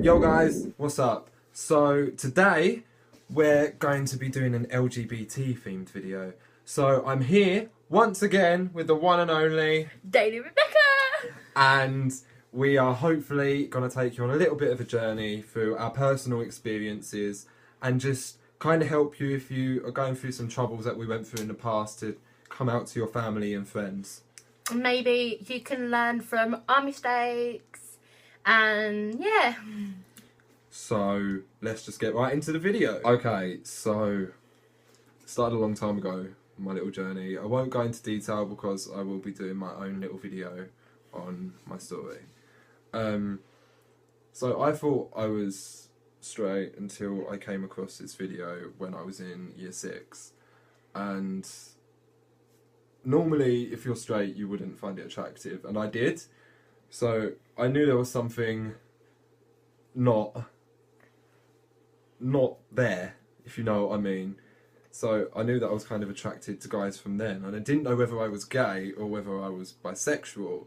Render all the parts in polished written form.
Yo guys, what's up? So today we're going to be doing an LGBT themed video. So I'm here once again with the one and only Daily Rebecca! And we are hopefully going to take you on a little bit of a journey through our personal experiences and just kind of help you if you are going through some troubles that we went through in the past to come out to your family and friends. Maybe you can learn from our mistakes and yeah. So let's just get right into the video. Okay, so started a long time ago, my little journey. I won't go into detail because I will be doing my own little video on my story. So I thought I was straight until I came across this video when I was in year 6. And normally if you're straight you wouldn't find it attractive, and I did. So I knew there was something not there, if you know what I mean. So I knew that I was kind of attracted to guys from then, and I didn't know whether I was gay or whether I was bisexual.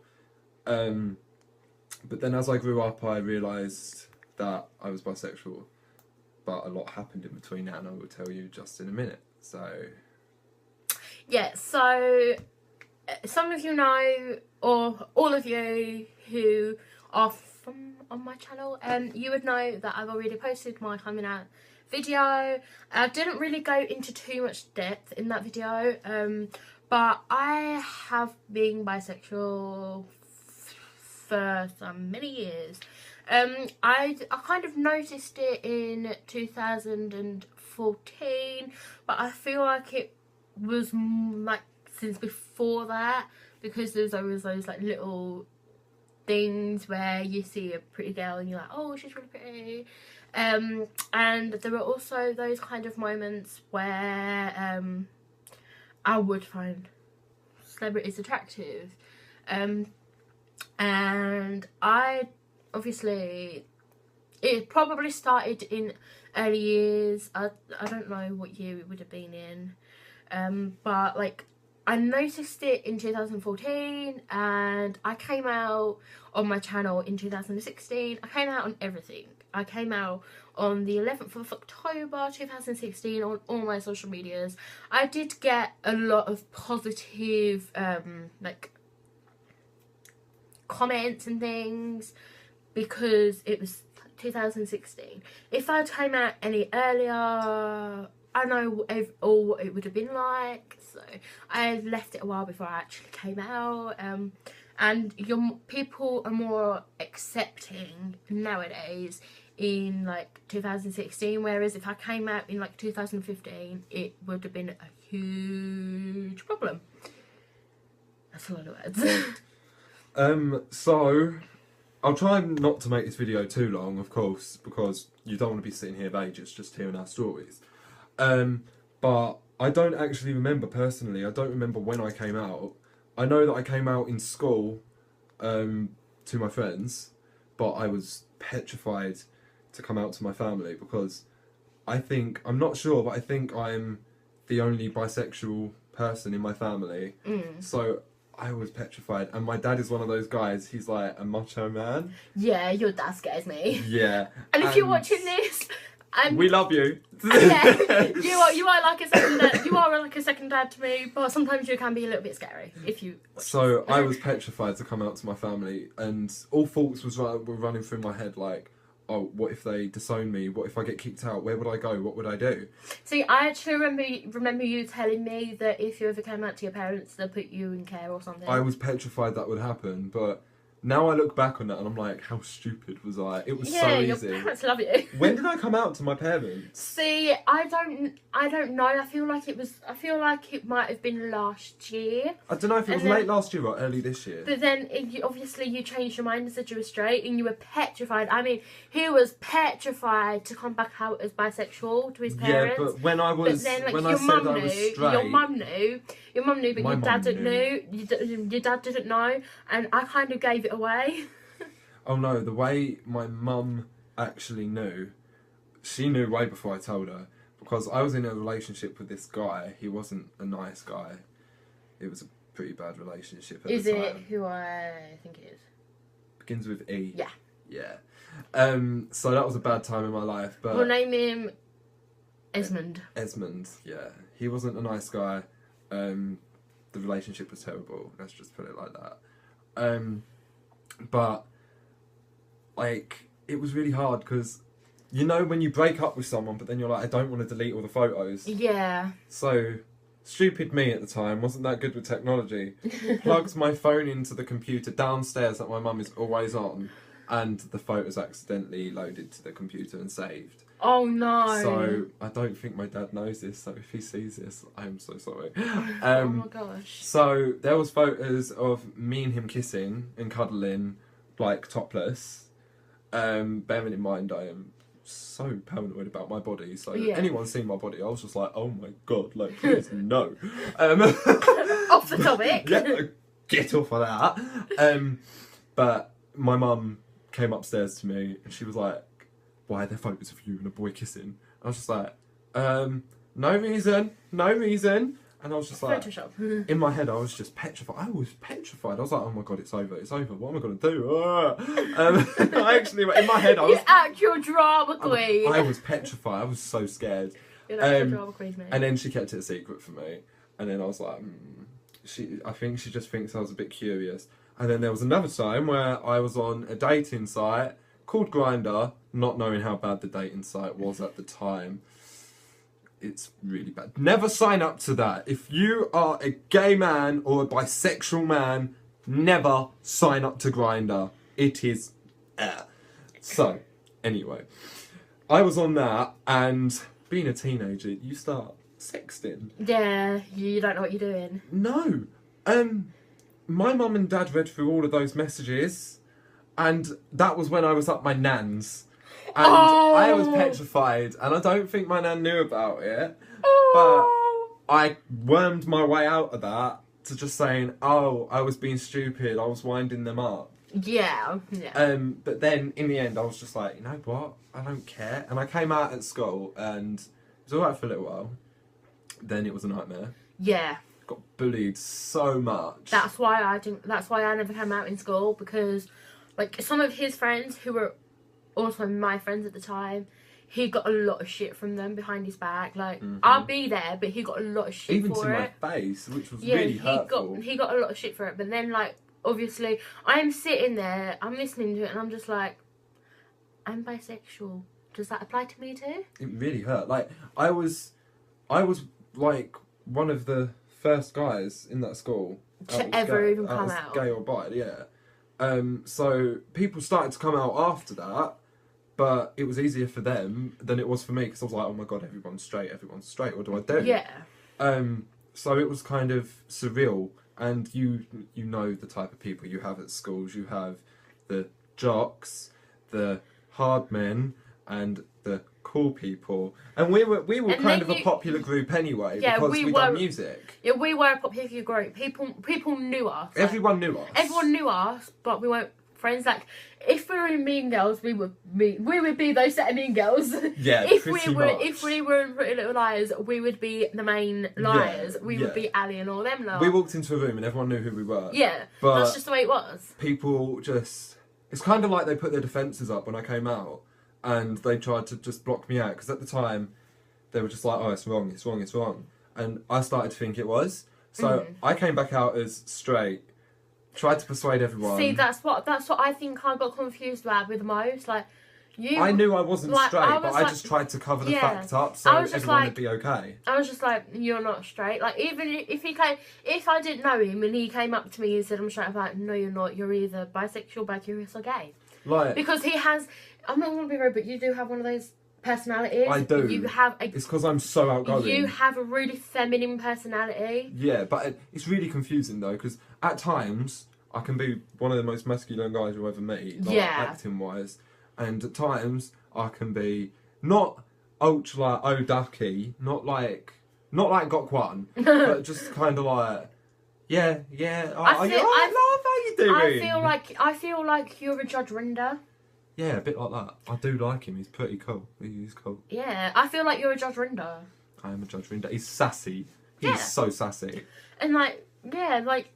But then as I grew up I realised that I was bisexual, but a lot happened in between that and I will tell you just in a minute. So Yeah, so some of you know, or all of you who are from on my channel, you would know that I've already posted my coming out video. I didn't really go into too much depth in that video, but I have been bisexual for many years. I kind of noticed it in 2014, but I feel like it was like since before that, because there's always those like little things where you see a pretty girl and you're like, oh, she's really pretty. And there were also those kind of moments where I would find celebrities attractive. And I obviously, it probably started in early years. I don't know what year it would have been in, but like I noticed it in 2014, and I came out on my channel in 2016. I came out on everything. I came out on the 11th of October 2016 on all my social medias. I did get a lot of positive like comments and things because it was 2016. If I came out any earlier, I know what it would have been like. So I left it a while before I actually came out, and people are more accepting nowadays in like 2016, whereas if I came out in like 2015 it would have been a huge problem. That's a lot of words. So I'll try not to make this video too long, of course, because you don't want to be sitting here for ages just hearing our stories. But I don't actually remember personally. I don't remember when I came out. I know that I came out in school to my friends, but I was petrified to come out to my family because I'm not sure, but I think I'm the only bisexual person in my family. So I was petrified, and my dad is one of those guys, he's like a macho man. Yeah, your dad scares me. Yeah. And if you're watching this, we love you. Yeah, you are like a second dad. You are like a second dad to me, but sometimes you can be a little bit scary if you watch So this. I was petrified to come out to my family, and all thoughts were running through my head like, oh, what if they disown me? What if I get kicked out? Where would I go? What would I do? See, I actually remember you telling me that if you ever came out to your parents, they'll put you in care or something. I was petrified that would happen, but now I look back on that and I'm like, how stupid was I? It was so easy. Your parents love you. When did I come out to my parents? See, I don't know. I feel like it might have been last year. I don't know if it was late last year or early this year. But then, obviously, you changed your mind and said you were straight, and you were petrified. I mean, he was petrified to come back out as bisexual to his parents. Yeah, but when I was, when I said I was straight, your mum knew, but your dad didn't know. Your dad didn't know, and I kind of gave it away. Oh no, the way my mum actually knew, she knew way before I told her, because I was in a relationship with this guy. He wasn't a nice guy. It was a pretty bad relationship at the time. Is it who I think it is? Begins with E. Yeah. Yeah. So that was a bad time in my life. But we'll name him Esmond. Esmond, yeah. He wasn't a nice guy. The relationship was terrible. Let's just put it like that. But, like, it was really hard because, you know, when you break up with someone, but then you're like, I don't want to delete all the photos. Yeah. So, stupid me at the time, wasn't that good with technology. Plugs my phone into the computer downstairs that my mum is always on, and the photos accidentally loaded to the computer and saved. Oh no. So, I don't think my dad knows this, so if he sees this, I'm so sorry. Oh my gosh. So, there was photos of me and him kissing and cuddling, like, topless. Bearing in mind, I am so paranoid about my body, so anyone seeing my body, I was just like, oh my god, like, please, no. Off the topic. Yeah, get off of that. But my mum came upstairs to me, and she was like, why are there photos of you and a boy kissing? I was just like, no reason. And I was just like, Photoshop. in my head, I was just petrified. I was like, oh my god, it's over. What am I going to do? I actually, in my head, I was... You actual drama queen. I was petrified. I was so scared. You're actual drama queen, mate. And then she kept it a secret from me. And then I was like, I think she just thinks I was a bit curious. And then there was another time where I was on a dating site called Grindr, not knowing how bad the dating site was at the time. It's really bad. Never sign up to that. If you are a gay man or a bisexual man, never sign up to Grindr. It is... So, anyway. I was on that, and being a teenager, you start sexting. Yeah, you don't know what you're doing. No. My mum and dad read through all of those messages, and that was when I was up my nan's. And I was petrified, and I don't think my nan knew about it, but I wormed my way out of that to just saying, oh, I was being stupid, I was winding them up. Yeah. But then, in the end, I was just like, you know what, I don't care. And I came out at school, and it was alright for a little while. Then it was a nightmare. Yeah. Got bullied so much. That's why I never came out in school, because, like, some of his friends who were also my friends at the time, he got a lot of shit from them behind his back. Like, I'll be there, but he got a lot of shit even for it. Even to my face, which was really hurtful. He got a lot of shit for it. But then, like, obviously, I'm sitting there, I'm listening to it, and I'm just like, I'm bisexual. Does that apply to me too? It really hurt. Like, I was like one of the first guys in that school to ever even come out. Gay or bi, yeah. So people started to come out after that. But it was easier for them than it was for me, because I was like, oh my god, everyone's straight, what do I do? Yeah. So it was kind of surreal, and you know the type of people you have at schools. You have the jocks, the hard men, and the cool people. And we were kind of a popular group anyway, because we done music. Yeah, we were a popular group. People knew us. Everyone knew us. Everyone knew us, but we weren't friends. Like, if we were in Mean Girls, we would be those set of Mean Girls. Yeah, if we were in Pretty Little Liars, we would be the main liars. We would be Ali and all them lot. We walked into a room and everyone knew who we were. Yeah, but that's just the way it was. People just... It's kind of like they put their defences up when I came out, and they tried to just block me out, because at the time, they were just like, oh, it's wrong. And I started to think it was. So I came back out as straight. Tried to persuade everyone. See, that's what I think I got confused about with most. Like, I knew I wasn't straight, but I just tried to cover the fact up so everyone would be okay. I was just like, you're not straight. Like, even if I didn't know him and he came up to me and said I'm straight, I'm like, no, you're not. You're either bisexual, bi-curious, or gay. Like, because he has. I'm not going to be rude, but you do have one of those personalities. I do. You have it's because I'm so outgoing. You have a really feminine personality. Yeah, but it's really confusing though, because at times I can be one of the most masculine guys you'll ever meet, like, acting wise, and at times I can be not ultra ducky, not like got one, but just kind of like yeah. How you doing? I feel like you're a Judge Rinder. Yeah, a bit like that. I do like him. He's pretty cool. He's cool. Yeah, I feel like you're a Judge Rinder. I am a Judge Rinder. He's sassy. He's so sassy. And like, yeah, like...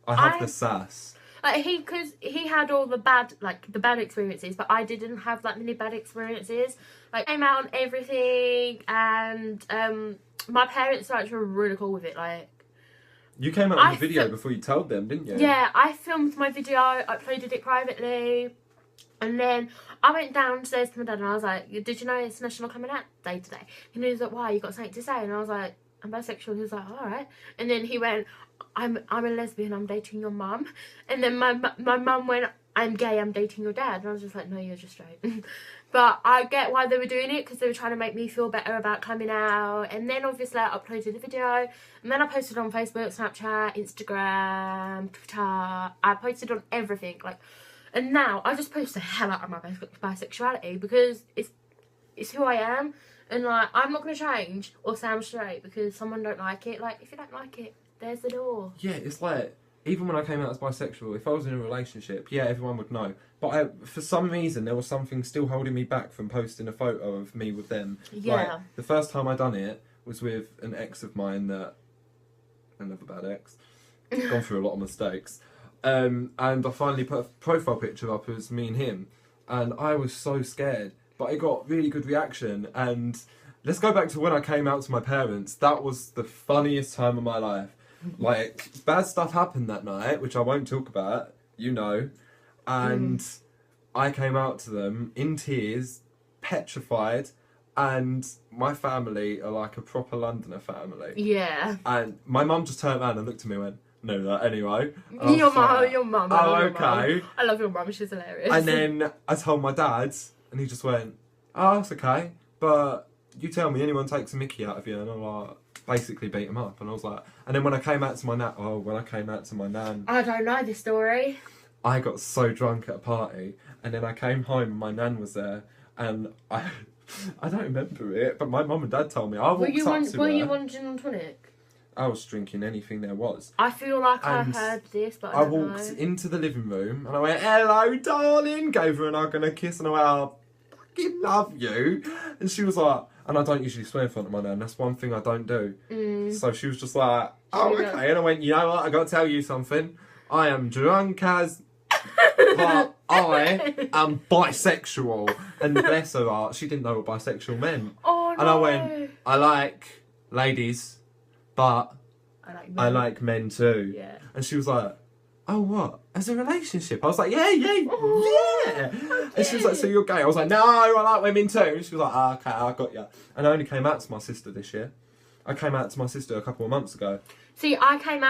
I have the sass. Like because he had all the bad experiences, but I didn't have that many bad experiences. Like, I came out on everything, and my parents were actually really cool with it. Like, you came out on the video before you told them, didn't you? Yeah, I filmed my video, uploaded it privately, and then I went downstairs to my dad and I was like, "Did you know it's National Coming Out Day today?" And he was like, "Why? You got something to say?" And I was like, "I'm bisexual." He was like, "All right." And then he went, I'm a lesbian, I'm dating your mum." And then my mum went, "I'm gay, I'm dating your dad." And I was just like, "No, you're just straight." But I get why they were doing it, because they were trying to make me feel better about coming out. And then obviously I uploaded the video, and then I posted on Facebook, Snapchat, Instagram, Twitter. I posted on everything, like, and now I just post the hell out of my bisexuality, because it's who I am. And like, I'm not going to change or say I'm straight because someone don't like it. Like, if you don't like it, there's the door. Yeah, it's like, even when I came out as bisexual, if I was in a relationship, yeah, everyone would know. But for some reason, there was something still holding me back from posting a photo of me with them. Yeah. Like, the first time I done it was with an ex of mine that... Another bad ex. Gone through a lot of mistakes. And I finally put a profile picture up as me and him. And I was so scared. But it got really good reaction. And let's go back to when I came out to my parents. That was the funniest time of my life. Like, bad stuff happened that night, which I won't talk about, you know. And I came out to them in tears, petrified. And my family are like a proper Londoner family. Yeah. And my mum just turned around and looked at me and went, "Know that anyway." Your mum. Oh, okay. I love your mum, she's hilarious. And then I told my dad, and he just went, "Oh, that's okay. But you tell me anyone takes a mickey out of you," and I'm like, basically beat him up. And I was like, and then when I came out to my nan, I don't know this story. I got so drunk at a party, and then I came home and my nan was there, and I don't remember it, but my mum and dad told me. Were you on gin and tonic? I was drinking anything there was. I feel like I heard this, but I don't know. I walked into the living room and I went, "Hello, darling," gave her an hug and a kiss, and I went, "I fucking love you." And she was like, and I don't usually swear in front of my nan, that's one thing I don't do. So she was just like, "Oh, okay." And I went, "You know what, I got to tell you something. I am drunk as... but I am bisexual." And bless her heart, she didn't know what bisexual meant. Oh, no. And I went, "I like ladies, but I like men too." Yeah. And she was like, "Oh, what? As a relationship?" I was like, "Yeah. Okay. And she was like, "So you're gay?" I was like, "No, I like women too." And she was like, "Okay, I got you." And I only came out to my sister this year. I came out to my sister a couple of months ago. See, I came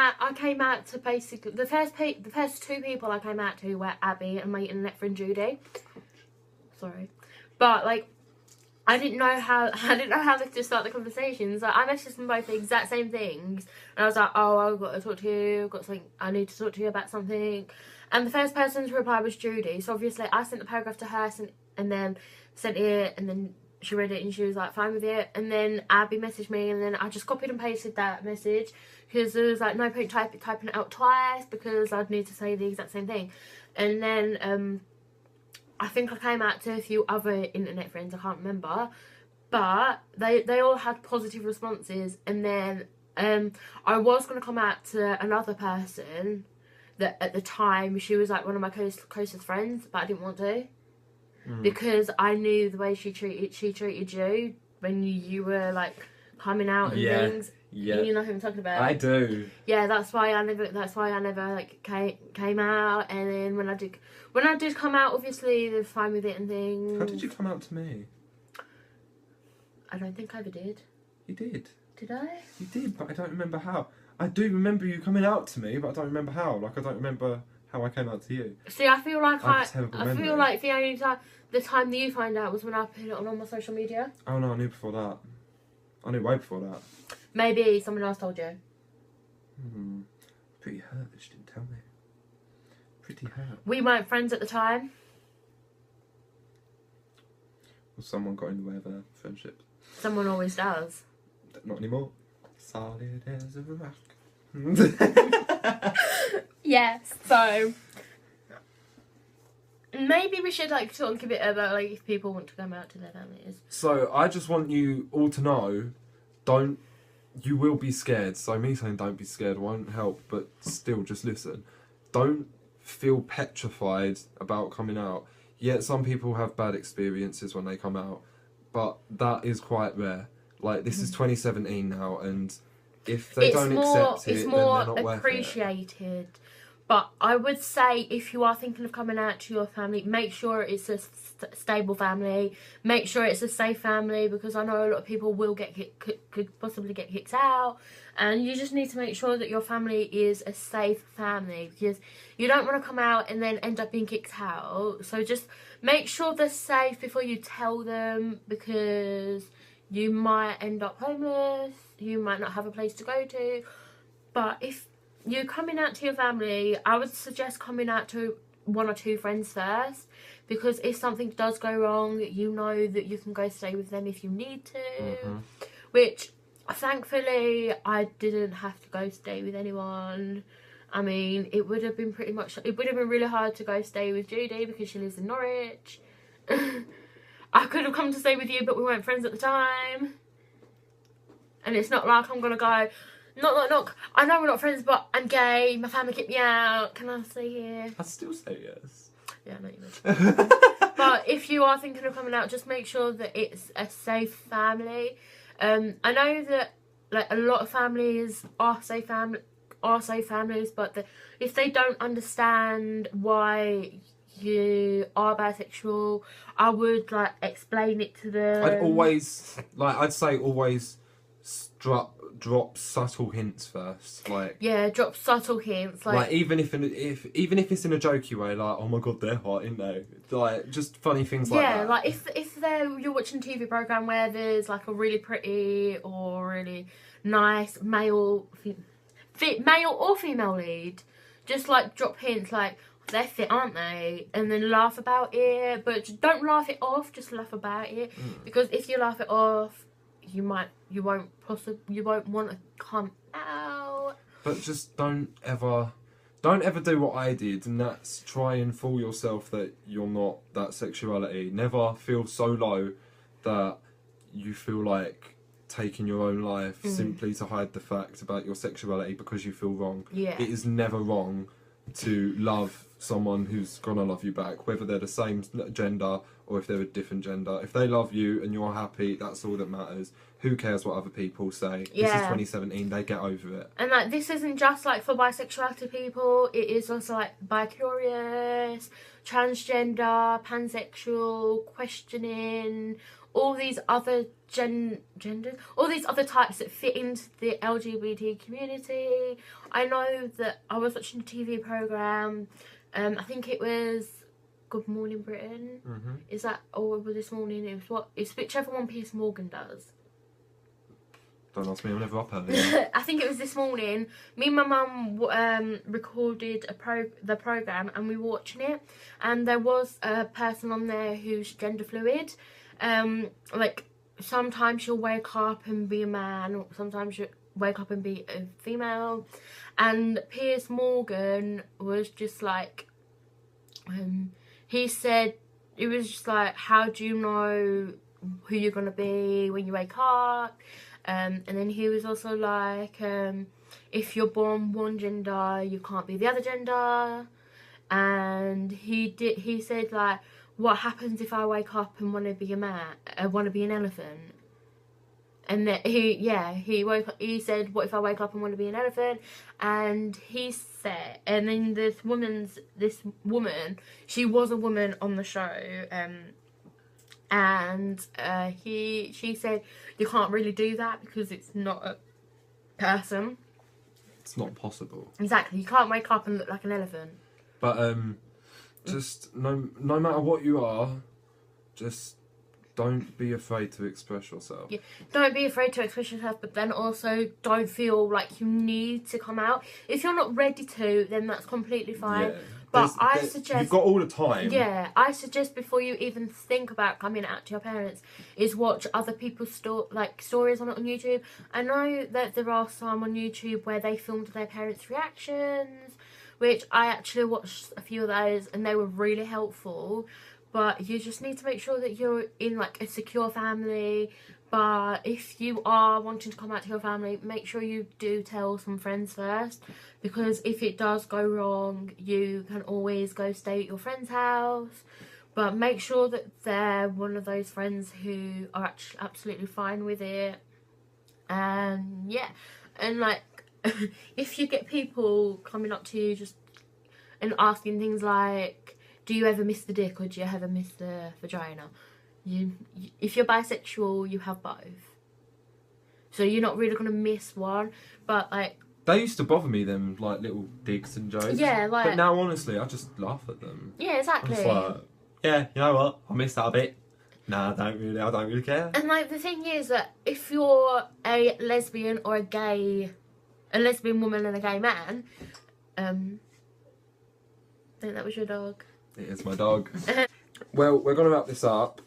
out to basically the first two people I came out to were Abby and my internet friend Judy. Sorry, but like, I didn't know how to start the conversations. Like, I messaged them both the exact same things, and I was like, "Oh, I've got to talk to you. I've got something. I need to talk to you about something." And the first person to reply was Judy. So obviously, I sent the paragraph to her, and then sent it, and then she read it and she was like fine with it. And then Abby messaged me, and then I just copied and pasted that message because there was like no point typing it out twice because I'd need to say the exact same thing. And then I think I came out to a few other internet friends, I can't remember, but they all had positive responses. And then I was going to come out to another person that at the time she was like one of my closest friends, but I didn't want to. Because I knew the way she treated you when you were like coming out and things. Yeah. You know who I'm talking about. I do. Yeah, that's why I never like came out. And then when I did come out, obviously they were fine with it and things. How did you come out to me? I don't think I ever did. You did. Did I? You did, but I don't remember how. I do remember you coming out to me, but I don't remember how. Like, I don't remember how I came out to you. See, I feel like I feel like the only time that you find out was when I put it on all my social media. Oh no, I knew before that. I knew way before that. Maybe someone else told you. Pretty hurt that she didn't tell me. Pretty hurt. We weren't friends at the time. Well, someone got in the way of our friendship. Someone always does. Not anymore. Solid as a rock. Yes, so maybe we should like talk a bit about like if people want to come out to their families. So I just want you all to know, you will be scared. So me saying don't be scared won't help, but still just listen. Don't feel petrified about coming out. Yet some people have bad experiences when they come out, but that is quite rare. Like, this is 2017 now, and if they don't accept it, it's then more they're not worth it. appreciated. But I would say, if you are thinking of coming out to your family, make sure it's a stable family. Make sure it's a safe family, because I know a lot of people will could possibly get kicked out. And you just need to make sure that your family is a safe family, because you don't want to come out and then end up being kicked out. So just make sure they're safe before you tell them, because you might end up homeless. You might not have a place to go to. But if you're coming out to your family, I would suggest coming out to 1 or 2 friends first, because if something does go wrong, you know that you can go stay with them if you need to. Which, thankfully, I didn't have to go stay with anyone. I mean, it would have been really hard to go stay with Judy because she lives in Norwich. I could have come to stay with you, but we weren't friends at the time. And it's not like I'm gonna go, knock. I know we're not friends, but I'm gay. My family kicked me out. Can I stay here? I'd still say yes. Yeah, I know you would. But if you are thinking of coming out, just make sure that it's a safe family. I know that like a lot of families are safe families, but if they don't understand why you are bisexual, I would like explain it to them. I'd say always drop subtle hints first, like drop subtle hints, like even if it's in a jokey way, like, oh my god, they're hot, aren't they? Like, just funny things like that. Yeah, like if you're watching a TV program where there's like a really pretty or really nice male or female lead, just like drop hints like, they're fit, aren't they? And then laugh about it, but don't laugh it off, just laugh about it. Because if you laugh it off, you won't want to come out. But just don't ever do what I did, and that's try and fool yourself that you're not that sexuality. Never feel so low that you feel like taking your own life simply to hide the fact about your sexuality because you feel wrong. Yeah. It is never wrong to love someone who's gonna love you back, whether they're the same gender or if they're a different gender. If they love you and you're happy, that's all that matters. Who cares what other people say? Yeah. This is 2017, they get over it. And like, this isn't just like for bisexuality people, it is also like bi-curious, transgender, pansexual, questioning, all these other genders, all these other types that fit into the LGBT community. I know that I was watching a TV programme, I think it was Good Morning Britain. Is that, or this morning, it's whichever one Piers Morgan does. Don't ask me, I'm never up early. I think it was this morning. Me and my mum recorded the programme and we were watching it, and there was a person on there who's gender fluid. Like, sometimes she'll wake up and be a man, or sometimes she'll wake up and be a female. And Piers Morgan was just like, he said, it was just like, how do you know who you're going to be when you wake up? And then he was also like, if you're born one gender, you can't be the other gender. And he said like, what happens if I wake up and want to be a man? I want to be an elephant. And then he said, what if I wake up and want to be an elephant? And he said, and then this woman, she was a woman on the show, and she said, you can't really do that because it's not a person. It's not possible. Exactly, you can't wake up and look like an elephant. But just no matter what you are, just don't be afraid to express yourself. Yeah, don't be afraid to express yourself, but then also don't feel like you need to come out. If you're not ready to, then that's completely fine. Yeah. But I suggest... You've got all the time. Yeah, I suggest before you even think about coming out to your parents is watch other people's stories on YouTube. I know that there are some on YouTube where they filmed their parents' reactions, which I actually watched a few of those and they were really helpful. but you just need to make sure that you're in like a secure family. But if you are wanting to come out to your family, make sure you do tell some friends first, because if it does go wrong, you can always go stay at your friend's house. But make sure that they're one of those friends who are actually absolutely fine with it. And yeah, and like if you get people coming up to you just and asking things like, do you ever miss the dick or do you ever miss the vagina? If you're bisexual, you have both, so you're not really gonna miss one. But like, they used to bother me, them like little digs and jokes. Yeah, like. But now, honestly, I just laugh at them. Yeah, exactly. I'm just like, yeah, you know what? I missed that a bit. Nah, I don't really care. And like the thing is that if you're a lesbian or a lesbian woman and a gay man, I think that was your dog. It is my dog. Well, we're gonna wrap this up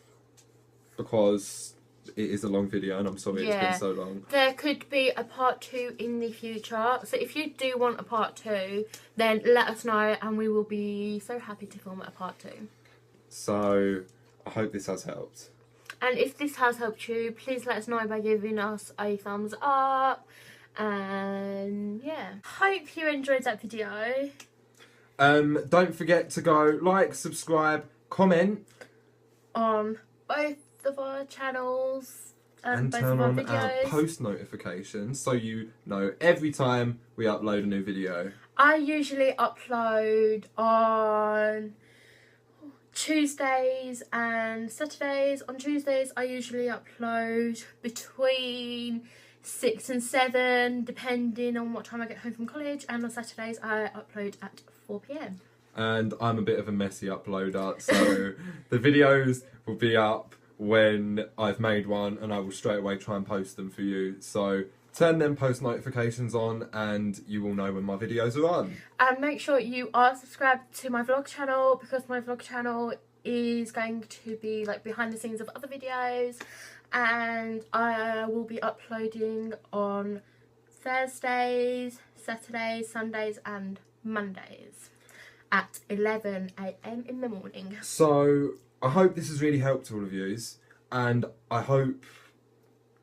because it is a long video, and I'm sorry it's been so long. There could be a part 2 in the future, so if you do want a part 2, then let us know, and we will be so happy to film a part 2. So I hope this has helped. And if this has helped you, please let us know by giving us a thumbs up. And yeah, hope you enjoyed that video. Don't forget to go like, subscribe, comment on both of our channels and both turn of our on videos. our post notifications so you know every time we upload a new video. I usually upload on Tuesdays and Saturdays. On Tuesdays I usually upload between 6 and 7 depending on what time I get home from college, and on Saturdays I upload at 4 PM. And I'm a bit of a messy uploader, so the videos will be up when I've made one, and I will straight away try and post them for you. So turn them post notifications on and you will know when my videos are on. And make sure you are subscribed to my vlog channel, because my vlog channel is going to be like behind the scenes of other videos, and I will be uploading on Thursdays, Saturdays, Sundays and Mondays at 11 AM in the morning. So I hope this has really helped all of yous, and I hope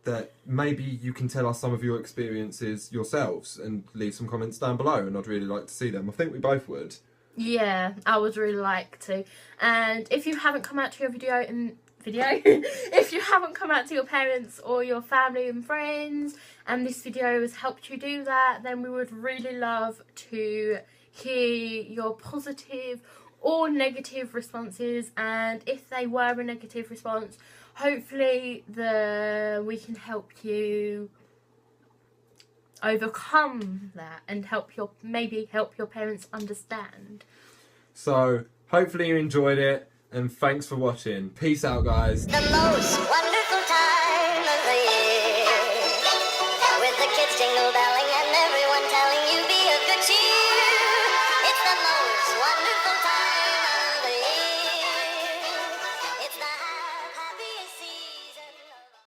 that maybe you can tell us some of your experiences yourselves and leave some comments down below, and I'd really like to see them. I think we both would. Yeah, I would really like to. And if you haven't come out to your if you haven't come out to your parents or your family and friends, and this video has helped you do that, then we would really love to hear your positive or negative responses. And if they were a negative response, hopefully we can help you overcome that and maybe help your parents understand. So hopefully you enjoyed it, and thanks for watching. Peace out, guys. The most wonderful